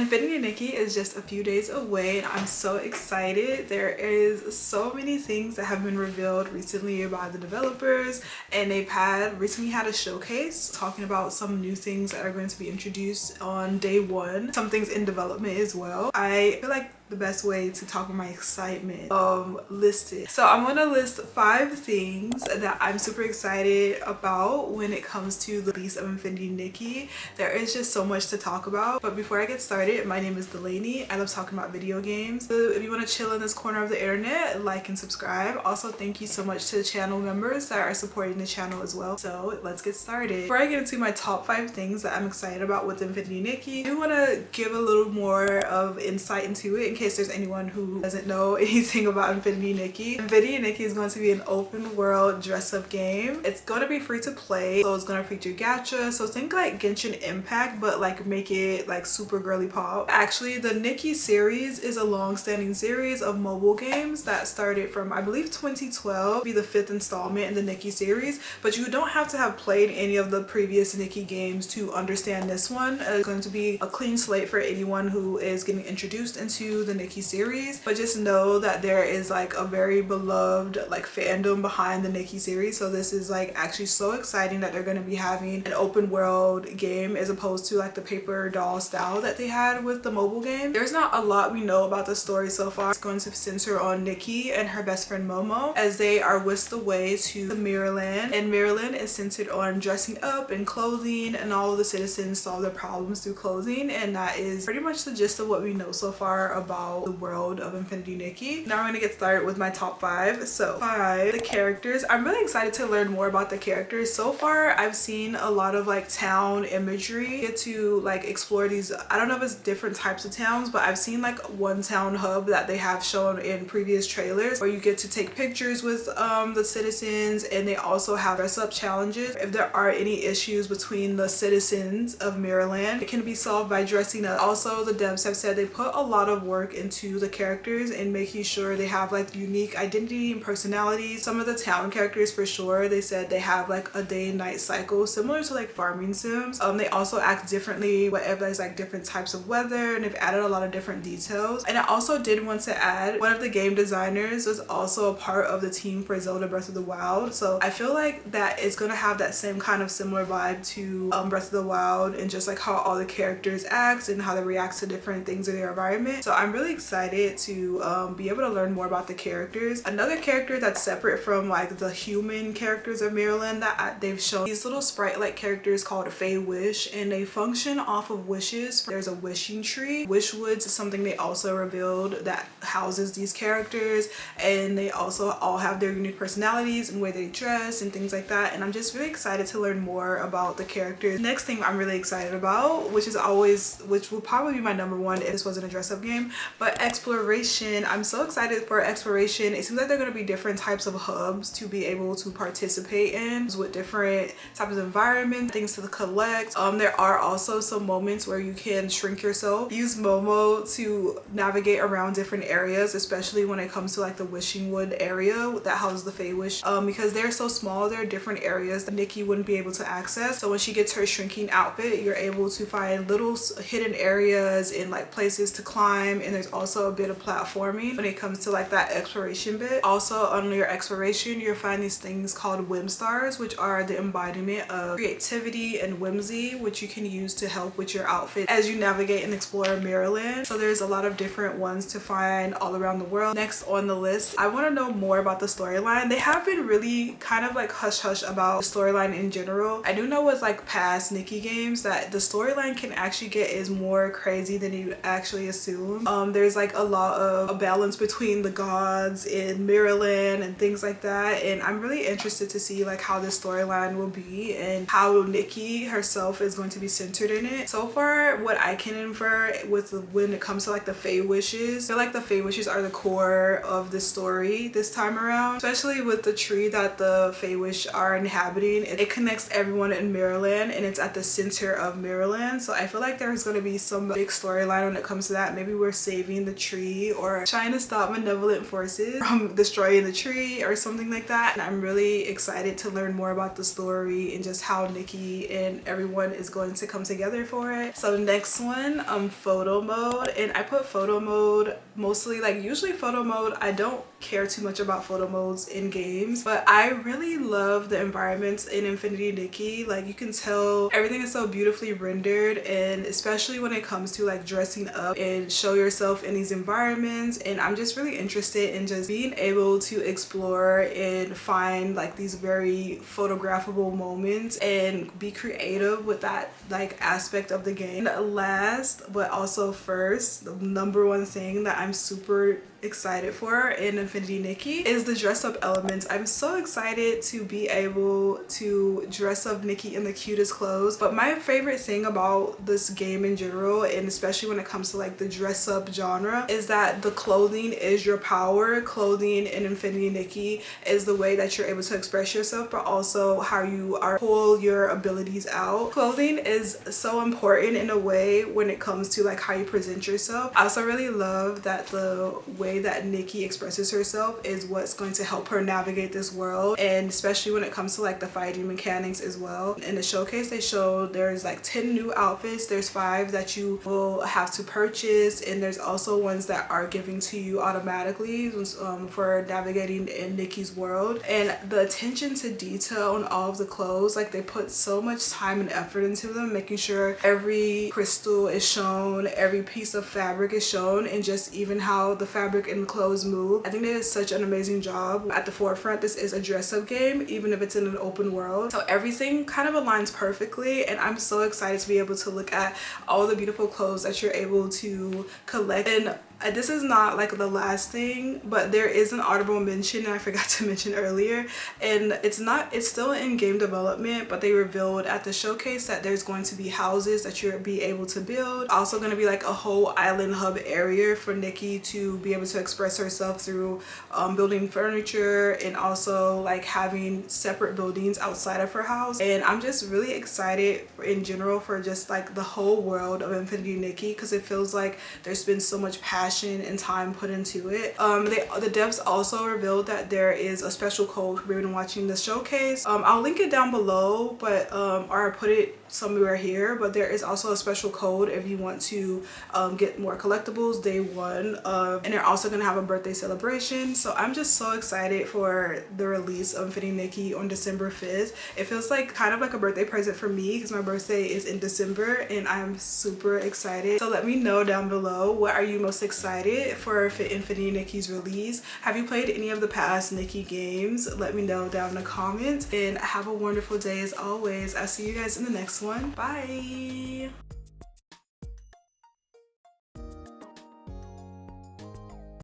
Infinity Nikki is just a few days away and I'm so excited. There is so many things that have been revealed recently by the developers, and they've recently had a showcase talking about some new things that are going to be introduced on day one, some things in development as well. I feel like the best way to talk about my excitement listed. So I'm gonna list 5 things that I'm super excited about when it comes to the release of Infinity Nikki. There is just so much to talk about, but before I get started, my name is Delaney. I love talking about video games. So if you want to chill in this corner of the internet, like and subscribe. Also, thank you so much to the channel members that are supporting the channel as well. So let's get started. Before I get into my top 5 things that I'm excited about with Infinity Nikki, I do want to give a little more of insight into it in case there's anyone who doesn't know anything about Infinity Nikki. Infinity Nikki is going to be an open world dress-up game. It's going to be free to play, so it's going to feature gacha. So think like Genshin Impact, but like make it like super girly pop. Actually, the Nikki series is a long-standing series of mobile games that started from, I believe, 2012, be the 5th installment in the Nikki series. But you don't have to have played any of the previous Nikki games to understand this one. It's going to be a clean slate for anyone who is getting introduced into the Nikki series, but just know that there is like a very beloved like fandom behind the Nikki series. So this is like actually so exciting that they're going to be having an open world game as opposed to like the paper doll style that they had with the mobile game. There's not a lot we know about the story so far. It's going to center on Nikki and her best friend Momo as they are whisked away to Mirrorland, and Mirrorland is centered on dressing up and clothing, and all of the citizens solve their problems through clothing, and that is pretty much the gist of what we know so far about the world of Infinity Nikki. Now we're gonna get started with my top 5. So 5, the characters. I'm really excited to learn more about the characters. So far I've seen a lot of like town imagery. Get to like explore these, I don't know if it's different types of towns, but I've seen like one town hub that they have shown in previous trailers where you get to take pictures with the citizens, and they also have dress up challenges. If there are any issues between the citizens of Mirrorland, it can be solved by dressing up. Also, the devs have said they put a lot of work into the characters and making sure they have like unique identity and personalities. Some of the town characters for sure, they said they have like a day and night cycle similar to like farming sims. They also act differently whatever there's like different types of weather, and they've added a lot of different details. And I also did want to add, one of the game designers was also a part of the team for Zelda Breath of the Wild, so I feel like that is going to have that same kind of similar vibe to Breath of the Wild, and just like how all the characters act and how they react to different things in their environment. So I'm really excited to be able to learn more about the characters. Another character that's separate from like the human characters of Maryland that they've shown, these little sprite-like characters called Fey Wish, and they function off of wishes. There's a wishing tree. Wishwoods is something they also revealed that houses these characters, and they also all have their unique personalities and way they dress and things like that. And I'm just really excited to learn more about the characters. Next thing I'm really excited about, which will probably be my number 1 if this wasn't a dress-up game, but Exploration. I'm so excited for Exploration. It seems like there are going to be different types of hubs to be able to participate in with different types of environments, things to collect. There are also some moments where you can shrink yourself, use Momo to navigate around different areas, especially when it comes to like the Wishing Wood area that houses the Fey Wish, because they're so small. There are different areas that Nikki wouldn't be able to access. So when she gets her shrinking outfit, you're able to find little hidden areas and like places to climb, and there's also a bit of platforming when it comes to like that exploration bit. Also on your exploration, you'll find these things called whim stars, which are the embodiment of creativity and whimsy, which you can use to help with your outfit as you navigate and explore Maryland. So there's a lot of different ones to find all around the world. Next on the list, I want to know more about the storyline. They have been really kind of like hush hush about the storyline in general. I do know with like past Nikki games that the storyline can actually get is more crazy than you actually assume. There's like a lot of a balance between the gods in Mirrorland and things like that, and I'm really interested to see like how this storyline will be and how Nikki herself is going to be centered in it. So far, what I can infer with when it comes to like the Fey Wishes, I feel like the Fey Wishes are the core of the story this time around, especially with the tree that the Fey Wish are inhabiting. It connects everyone in Mirrorland, and it's at the center of Mirrorland. So I feel like there's going to be some big storyline when it comes to that. Maybe we're saving the tree or trying to stop malevolent forces from destroying the tree or something like that. And I'm really excited to learn more about the story and just how Nikki and everyone is going to come together for it. So the next one, photo mode. And I put photo mode mostly, like usually photo mode, I don't care too much about photo modes in games, but I really love the environments in Infinity Nikki. Like you can tell everything is so beautifully rendered, and especially when it comes to like dressing up and show yourself in these environments. And I'm just really interested in just being able to explore and find like these very photographable moments and be creative with that like aspect of the game. And last but also first, the number one thing that I'm super excited for in Infinity Nikki is the dress up elements. I'm so excited to be able to dress up Nikki in the cutest clothes. But my favorite thing about this game in general, and especially when it comes to like the dress up genre, is that the clothing is your power. Clothing in Infinity Nikki is the way that you're able to express yourself, but also how you are pull your abilities out. Clothing is so important in a way when it comes to like how you present yourself. I also really love that the way that Nikki expresses herself is what's going to help her navigate this world, and especially when it comes to like the fighting mechanics as well. In the showcase they showed there's like 10 new outfits. There's 5 that you will have to purchase, and there's also ones that are giving to you automatically for navigating in Nikki's world. And the attention to detail on all of the clothes, like they put so much time and effort into them, making sure every crystal is shown, every piece of fabric is shown, and just even how the fabric and the clothes move. I think they did such an amazing job. At the forefront, this is a dress-up game, even if it's in an open world, so everything kind of aligns perfectly. And I'm so excited to be able to look at all the beautiful clothes that you're able to collect. And this is not like the last thing, but there is an honorable mention I forgot to mention earlier, and it's still in game development, but they revealed at the showcase that there's going to be houses that you'll be able to build. Also going to be like a whole island hub area for Nikki to be able to express herself through building furniture, and also like having separate buildings outside of her house. And I'm just really excited in general for just like the whole world of Infinity Nikki, because it feels like there's been so much passion and time put into it. The devs also revealed that there is a special code for everyone watching the showcase. I'll link it down below, but or I put it somewhere here, but there is also a special code if you want to get more collectibles day one, and they're also gonna have a birthday celebration. So I'm just so excited for the release of Infinity Nikki on December 5th. It feels like kind of like a birthday present for me because my birthday is in December, and I'm super excited. So let me know down below, what are you most excited for Infinity Nikki's release? Have you played any of the past Nikki games? Let me know down in the comments, and have a wonderful day as always. I'll see you guys in the next one. Bye.